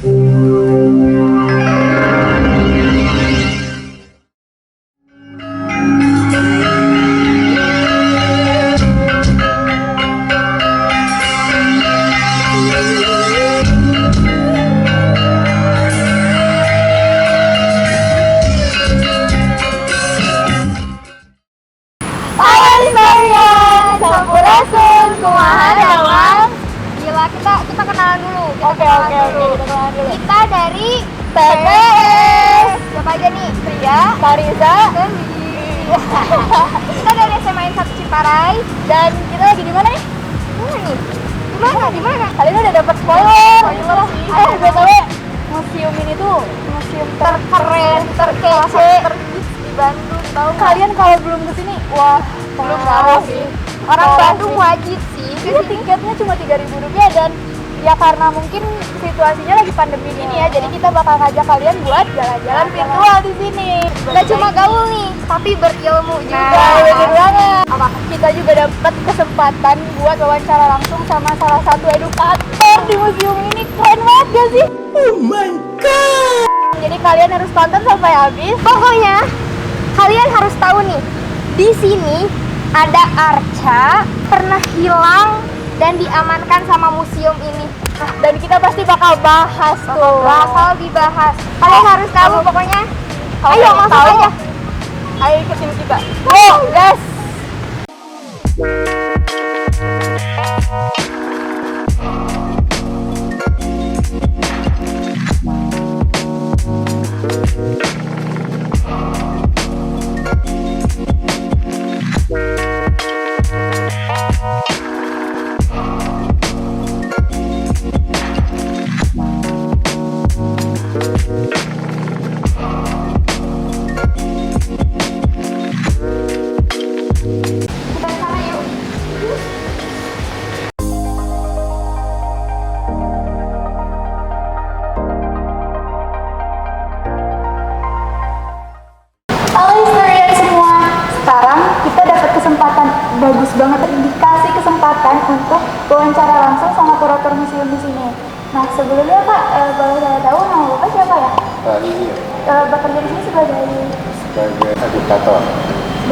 Kita kenalan dulu. Oke, kita kenalan dulu. Kita dari TPS. Siapa aja nih? Pria, Kariza, Kita dari SMA 1 Ciparai. dan kita lagi di mana nih? Mana nih? Di mana? Kalian udah dapat spoiler. Spoiler. BTW, museum ini tuh museum Terkeren, terkece, terhits di Bandung. Tahu nggak? Kalian kalau belum kesini, wah, Belum parah tahu sih. Orang Parah Bandung sih. wajib sih. Ini tiketnya cuma Rp3.000 dan ya karena mungkin situasinya lagi pandemi gini ya, jadi kita bakal ngajak kalian buat jalan-jalan virtual di sini. Nggak cuma gaul nih, tapi berilmu juga. Nah, bener banget. Kita juga dapat kesempatan buat wawancara langsung sama salah satu edukator di museum ini. Keren banget gak sih? Oh my god. Jadi kalian harus tonton sampai habis. Pokoknya kalian harus tahu nih, di sini ada arca pernah hilang dan diamankan sama museum ini. Dan kita pasti bakal bahas tuh. Bakal dibahas. Kalian harus tahu pokoknya. Kalau Ayo pengen masuk tahu, aja. Ayo ikutin kita. Oh, guys. Kita sana yuk. Halo historian semua. Sekarang kita dapat kesempatan bagus banget, dikasih kesempatan untuk wawancara langsung sama kurator museum di sini. Nah, sebelumnya Pak, boleh saya tahu nama Bapak siapa ya? Pak Lili Bekerja di sini sebagai edukator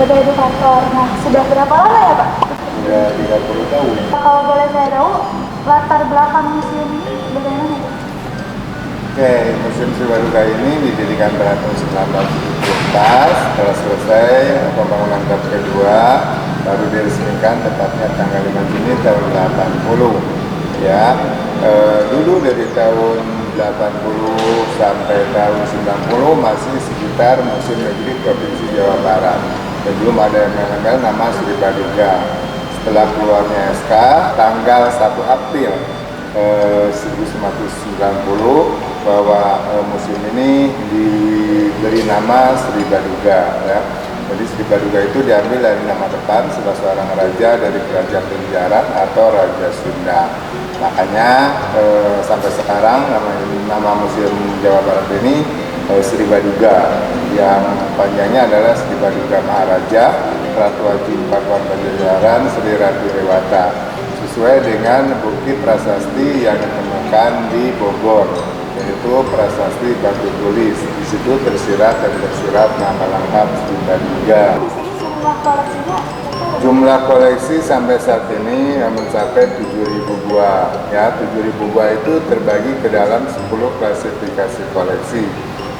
edukator. Nah, sudah berapa lama ya Pak? sudah 30 tahun. Kalau boleh saya tahu, latar belakang museum ini bagaimana Pak? Oke, Museum Sribaduga ini didirikan pada tahun 1914. Setelah selesai pembangunan tahap kedua, baru diresmikan tepatnya tanggal 5 Juni tahun 80. Ya, dulu dari tahun 80 sampai tahun 90 masih sekitar Museum Negeri Provinsi Jawa Barat. Dan belum ada yang mengenal nama Sribaduga. Setelah keluarnya SK tanggal 1 April 1990 bahwa museum ini diberi nama Sribaduga ya. Jadi Sribaduga itu diambil dari nama depan salah seorang raja dari Kerajaan Penjaran atau Raja Sunda. Makanya sampai sekarang nama Museum Jawa Barat ini Sribaduga, yang panjangnya adalah Sribaduga Maharaja Ratu Haji Pakuan Pajajaran Sri Ratu Dewata, sesuai dengan bukti prasasti yang ditemukan di Bogor, yaitu prasasti batu tulis. Di situ tersirat nama lengkap Sribaduga. Di sini jumlah koleksinya Jumlah koleksi sampai saat ini mencapai 7.000 buah. Ya, 7.000 buah itu terbagi ke dalam 10 klasifikasi koleksi.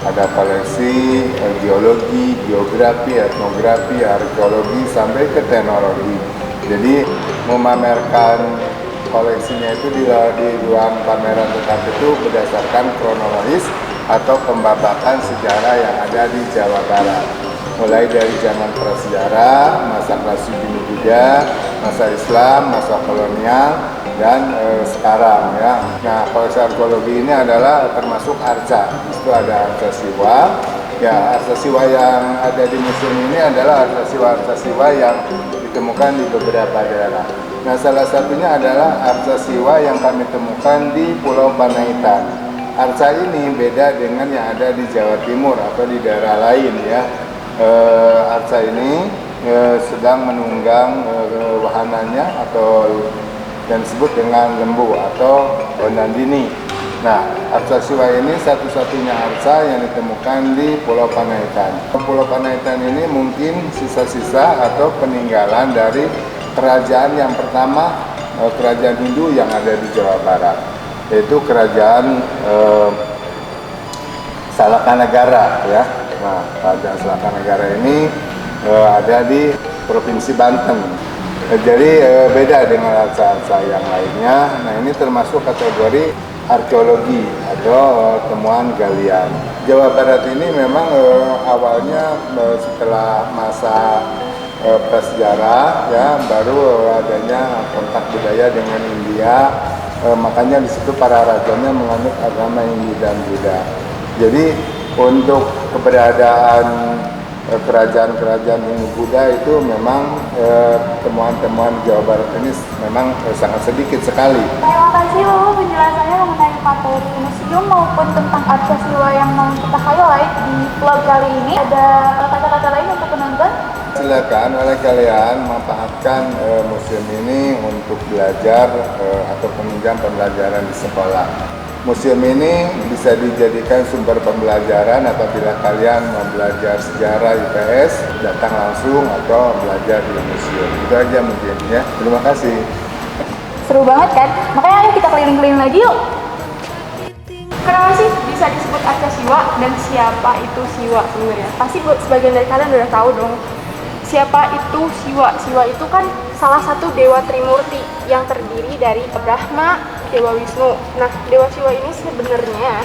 Ada koleksi geologi, geografi, etnografi, arkeologi, sampai ke teknologi. Jadi memamerkan koleksinya itu di ruang pameran tetap itu berdasarkan kronologis atau pembabakan sejarah yang ada di Jawa Barat. Mulai dari zaman prasejarah, masa klasik Buddha, masa Islam, masa kolonial, dan sekarang ya. Nah, koleksi arkeologi ini adalah termasuk arca. Di situ ada arca Siwa. Ya, arca Siwa yang ada di museum ini adalah arca Siwa yang ditemukan di beberapa daerah. Nah, salah satunya adalah arca Siwa yang kami temukan di Pulau Panaitan. Arca ini beda dengan yang ada di Jawa Timur atau di daerah lain ya. Arca ini sedang menunggang wahananya atau dan disebut dengan lembu atau Nandini. Nah, arca Siwa ini satu-satunya arca yang ditemukan di Pulau Panaitan. Pulau Panaitan ini mungkin sisa-sisa atau peninggalan dari kerajaan yang pertama, kerajaan Hindu yang ada di Jawa Barat, yaitu kerajaan Salakanagara ya. Nah, kerajaan Salakanagara ini ada di Provinsi Banten. Jadi beda dengan arca-arca yang lainnya. Nah, ini termasuk kategori arkeologi atau temuan galian. Jawa Barat ini memang awalnya setelah masa prasejarah ya, baru adanya kontak budaya dengan India. Makanya di situ para rajanya menganut agama Hindu dan Buddha. Jadi untuk keberadaan kerajaan-kerajaan Hindu Buddha itu memang temuan-temuan Jawa Barat ini memang sangat sedikit sekali. Terima kasih loh penjelasannya mengenai materi museum maupun tentang arca Siwa yang mau kita highlight di vlog kali ini. Ada kata-kata lain untuk penonton? Silakan oleh kalian memanfaatkan museum ini untuk belajar atau penunjang pembelajaran di sekolah. Museum ini bisa dijadikan sumber pembelajaran apabila kalian mau belajar sejarah IPS, datang langsung atau belajar di museum. Itu aja mungkin ya. Terima kasih. Seru banget kan? Makanya ayo kita keliling-keliling lagi yuk. Kenapa sih bisa disebut arca Siwa dan siapa itu Siwa sebenarnya? Pasti sebagian dari kalian udah tahu dong. Siapa itu Siwa? Siwa itu kan salah satu dewa Trimurti yang terdiri dari Brahma, Dewa Wisnu. Nah, Dewa Siwa ini sebenarnya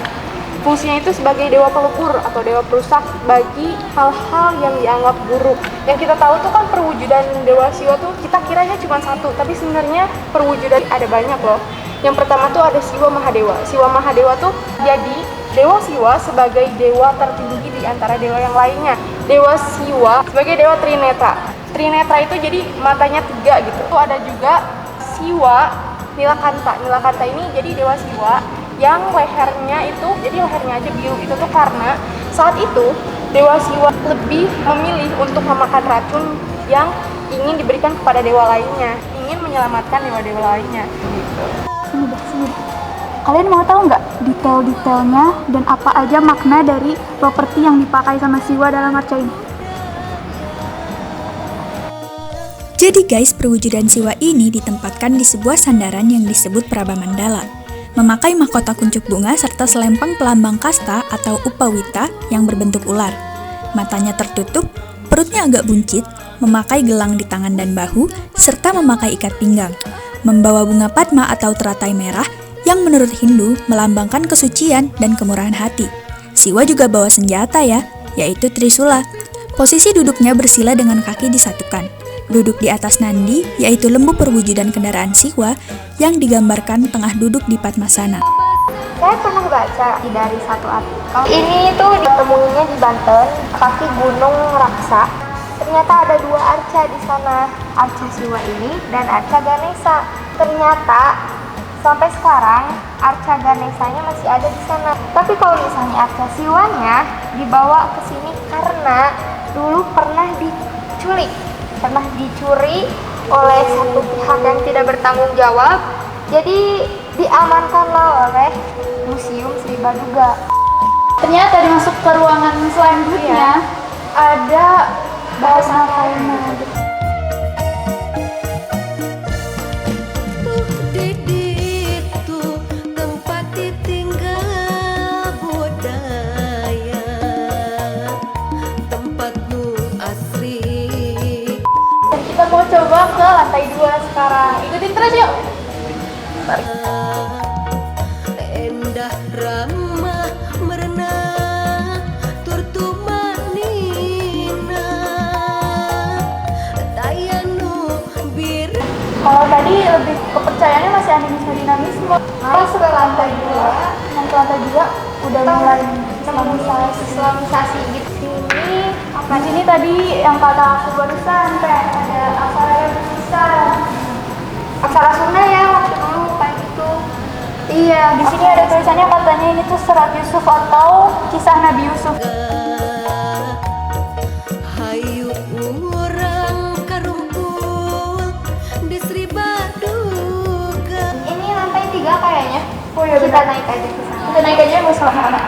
fungsinya itu sebagai dewa pelebur atau dewa perusak bagi hal-hal yang dianggap buruk. Yang kita tahu tuh kan perwujudan Dewa Siwa tuh kita kiranya cuma satu, tapi sebenarnya perwujudan ada banyak loh. Yang pertama tuh ada Siwa Mahadewa. Siwa Mahadewa tuh jadi Dewa Siwa sebagai dewa tertinggi di antara dewa yang lainnya. Dewa Siwa sebagai dewa Trinetra. Trinetra itu jadi matanya 3 gitu. Tuh ada juga Siwa Nilakanta. Nilakanta ini jadi dewa Siwa yang lehernya itu, jadi lehernya aja biru. Itu tuh karena saat itu Dewa Siwa lebih memilih untuk memakan racun yang ingin diberikan kepada dewa lainnya, ingin menyelamatkan dewa-dewa lainnya gitu. Sini. Kalian mau tahu nggak detail-detailnya dan apa aja makna dari properti yang dipakai sama Siwa dalam arca ini? Jadi guys, perwujudan Siwa ini ditempatkan di sebuah sandaran yang disebut Prabamandala. Memakai mahkota kuncup bunga serta selempang pelambang kasta atau upawita yang berbentuk ular. Matanya tertutup, perutnya agak buncit, memakai gelang di tangan dan bahu, serta memakai ikat pinggang. Membawa bunga padma atau teratai merah yang menurut Hindu melambangkan kesucian dan kemurahan hati. Siwa juga bawa senjata ya, yaitu Trisula. Posisi duduknya bersila dengan kaki disatukan. Duduk di atas nandi, yaitu lembu perwujudan kendaraan Siwa yang digambarkan tengah duduk di Padmasana. Saya pernah baca dari satu artikel. Ini tuh ditemuinya di Banten, kaki Gunung Raksa. Ternyata ada 2 arca di sana, arca Siwa ini dan arca Ganesha. Ternyata sampai sekarang arca Ganesanya masih ada di sana. Tapi kalau misalnya arca Siwanya dibawa ke sini karena dulu pernah dicuri oleh satu pihak yang tidak bertanggung jawab. Jadi diamankanlah oleh Museum Sri Baduga. Ternyata dimasuk ke ruangan selanjutnya ada bahasa fauna. Kita mau coba ke lantai 2 sekarang. Ikutin terus yuk. Tarik. Endah ramah merenah turtu manina tayanu bir. Kalau tadi lebih kepercayaannya masih animisme-dinamisme. Pas ke lantai 2, yang ke lantai 2 udah mulai islamisasi gitu. Di sini tadi yang kata aku barusan kayak ada aksara yang besar. Aksara Sunda ya waktu dulu kayak gitu. Iya, di sini ada tulisannya katanya ini tuh Surat Yusuf atau Kisah Nabi Yusuf. Hayu urang karumpul di Sri Baduga. Ini lantai 3 kayaknya. Oh iya kita naik aja ke sana. Kita naik aja bus sama-sama.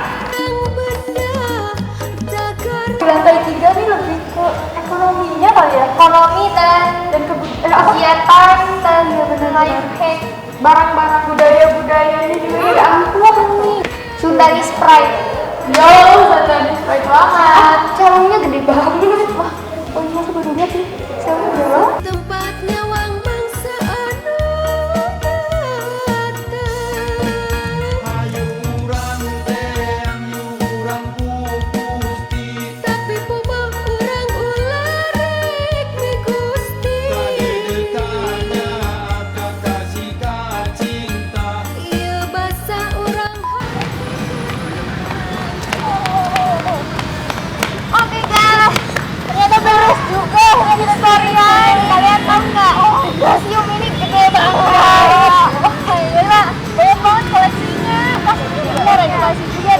Di lantai 3 nih lebih ke ekonominya kali ya. Ekonomi dan kegiatan dan life hack, barang-barang Budaya-budayanya juga ya ampun nih. Sundanis Pride. Yo, Sundanis Pride banget. Calonnya gede banget. Wah, oh iya aku baru lihat sih. Siapa dulu? Tempatnya wang bangsa anu tapi pumah urang ularek mi Gusti ieu basa urang Oke guys, ternyata beres juga ini tutorial. Kalian tahu nggak? Oh, museum ini gede banget. Gila, banyak banget koleksinya. Pasti benar edukasi juga